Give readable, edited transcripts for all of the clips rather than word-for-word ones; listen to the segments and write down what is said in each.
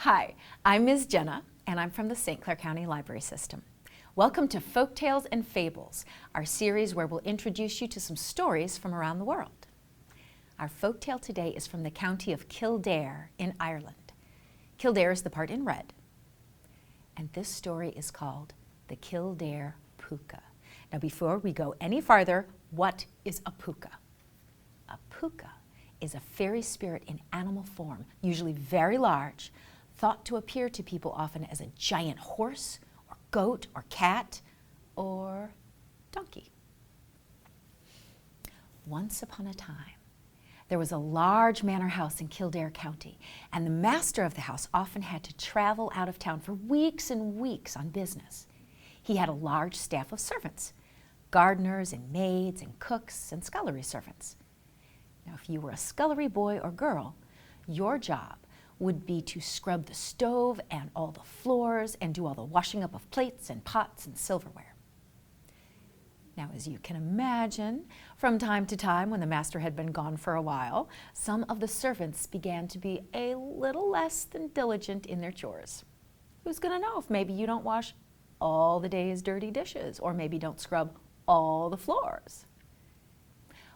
Hi, I'm Ms. Jenna, and I'm from the St. Clair County Library System. Welcome to Folktales and Fables, our series where we'll introduce you to some stories from around the world. Our folktale today is from the county of Kildare in Ireland. Kildare is the part in red. And this story is called The Kildare Puka. Now before we go any farther, what is a puka? A puka is a fairy spirit in animal form, usually very large, thought to appear to people often as a giant horse, or goat, or cat, or donkey. Once upon a time, there was a large manor house in Kildare County, and the master of the house often had to travel out of town for weeks and weeks on business. He had a large staff of servants, gardeners and maids and cooks and scullery servants. Now, if you were a scullery boy or girl, your job would be to scrub the stove and all the floors and do all the washing up of plates and pots and silverware. Now, as you can imagine, from time to time when the master had been gone for a while, some of the servants began to be a little less than diligent in their chores. Who's going to know if maybe you don't wash all the day's dirty dishes or maybe don't scrub all the floors?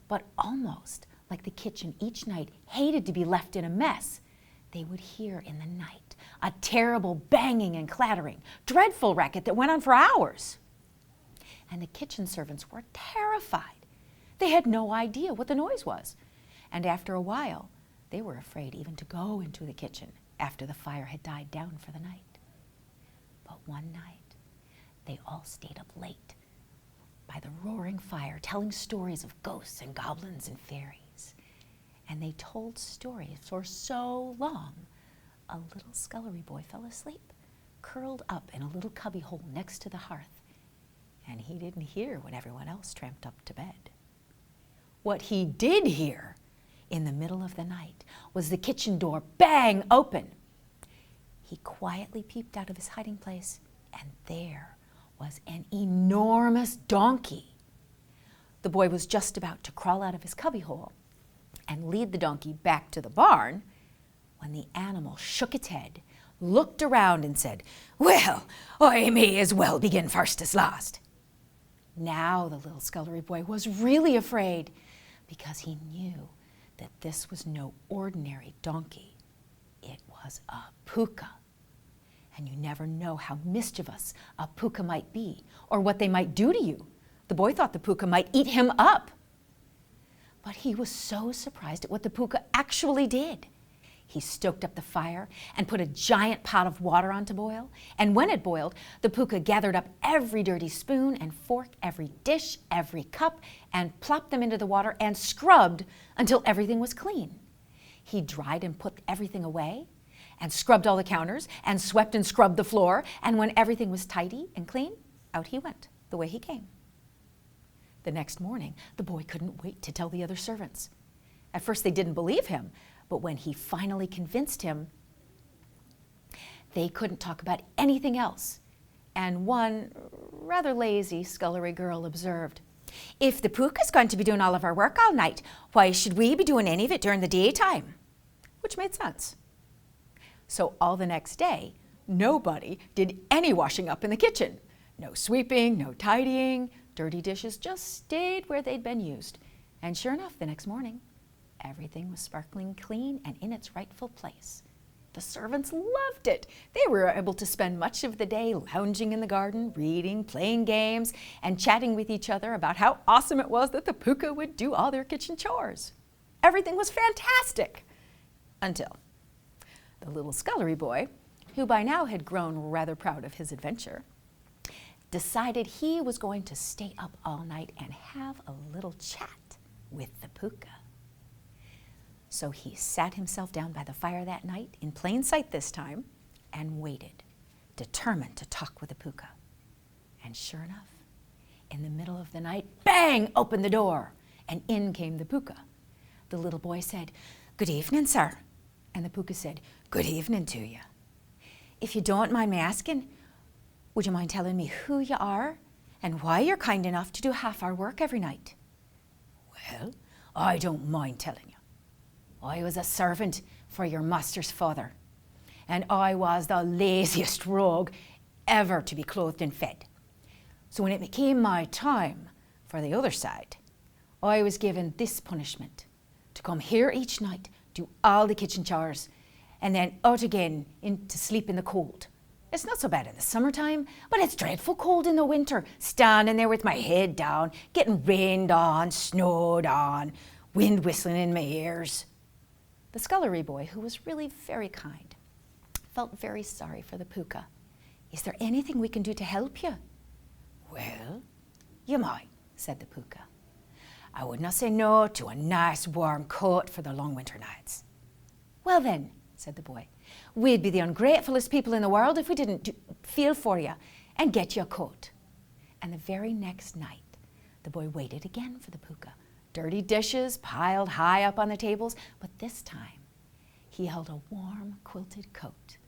But almost like the kitchen each night hated to be left in a mess, they would hear in the night a terrible banging and clattering, dreadful racket that went on for hours. And the kitchen servants were terrified. They had no idea what the noise was. And after a while, they were afraid even to go into the kitchen after the fire had died down for the night. But one night, they all stayed up late by the roaring fire, telling stories of ghosts and goblins and fairies. And they told stories for so long, a little scullery boy fell asleep, curled up in a little cubby hole next to the hearth, and he didn't hear when everyone else tramped up to bed. What he did hear in the middle of the night was the kitchen door bang open. He quietly peeped out of his hiding place, and there was an enormous donkey. The boy was just about to crawl out of his cubby hole and lead the donkey back to the barn when the animal shook its head, looked around and said, "Well, I may as well begin first as last." Now the little scullery boy was really afraid because he knew that this was no ordinary donkey. It was a puka. And you never know how mischievous a puka might be or what they might do to you. The boy thought the puka might eat him up. But he was so surprised at what the puka actually did. He stoked up the fire and put a giant pot of water on to boil. And when it boiled, the puka gathered up every dirty spoon and fork, every dish, every cup, and plopped them into the water and scrubbed until everything was clean. He dried and put everything away and scrubbed all the counters and swept and scrubbed the floor. And when everything was tidy and clean, out he went, the way he came. The next morning, the boy couldn't wait to tell the other servants. At first, they didn't believe him, but when he finally convinced him, they couldn't talk about anything else. And one rather lazy scullery girl observed, "If the puka's going to be doing all of our work all night, why should we be doing any of it during the daytime?" Which made sense. So all the next day, nobody did any washing up in the kitchen. No sweeping, no tidying. Dirty dishes just stayed where they'd been used. And sure enough, the next morning, everything was sparkling clean and in its rightful place. The servants loved it. They were able to spend much of the day lounging in the garden, reading, playing games, and chatting with each other about how awesome it was that the puka would do all their kitchen chores. Everything was fantastic. Until the little scullery boy, who by now had grown rather proud of his adventure, decided he was going to stay up all night and have a little chat with the puka. So he sat himself down by the fire that night, in plain sight this time, and waited, determined to talk with the puka. And sure enough, in the middle of the night, bang, opened the door, and in came the puka. The little boy said, "Good evening, sir." And the puka said, "Good evening to you. If you don't mind me asking, would you mind telling me who you are and why you're kind enough to do half our work every night?" "Well, I don't mind telling you. I was a servant for your master's father, and I was the laziest rogue ever to be clothed and fed. So when it became my time for the other side, I was given this punishment: to come here each night, do all the kitchen chores, and then out again to sleep in the cold. It's not so bad in the summertime, but it's dreadful cold in the winter, standing there with my head down, getting rained on, snowed on, wind whistling in my ears. The scullery boy, who was really very kind, felt very sorry for the puka. Is there anything we can do to help you? Well, you might, said the puka. I would not say no to a nice warm coat for the long winter nights. Well then, said the boy, we'd be the ungratefullest people in the world if we didn't feel for you and get you a coat. And the very next night, the boy waited again for the puka. Dirty dishes piled high up on the tables, but this time he held a warm quilted coat.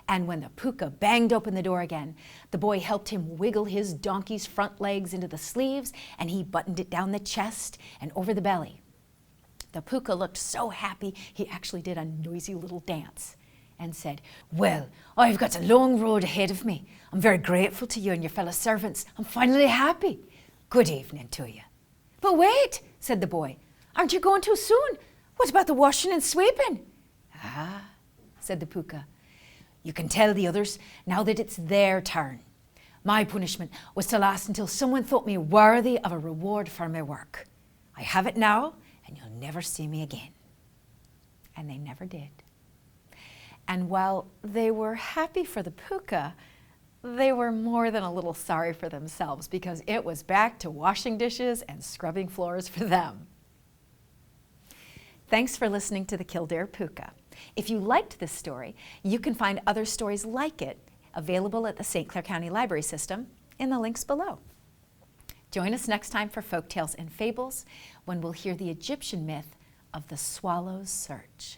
And when the puka banged open the door again, the boy helped him wiggle his donkey's front legs into the sleeves, and he buttoned it down the chest and over the belly. The puka looked so happy he actually did a noisy little dance and said, well, I've got a long road ahead of me. I'm very grateful to you and your fellow servants. I'm finally happy. Good evening to you. But wait, said the boy, aren't you going too soon? What about the washing and sweeping? Ah, said the puka, you can tell the others now that it's their turn. My punishment was to last until someone thought me worthy of a reward for my work. I have it now, and you'll never see me again. And they never did. And while they were happy for the puka, they were more than a little sorry for themselves, because it was back to washing dishes and scrubbing floors for them. Thanks for listening to the Kildare Puka. If you liked this story, you can find other stories like it available at the St. Clair County Library System in the links below. Join us next time for Folktales and Fables, when we'll hear the Egyptian myth of the Swallow's Search.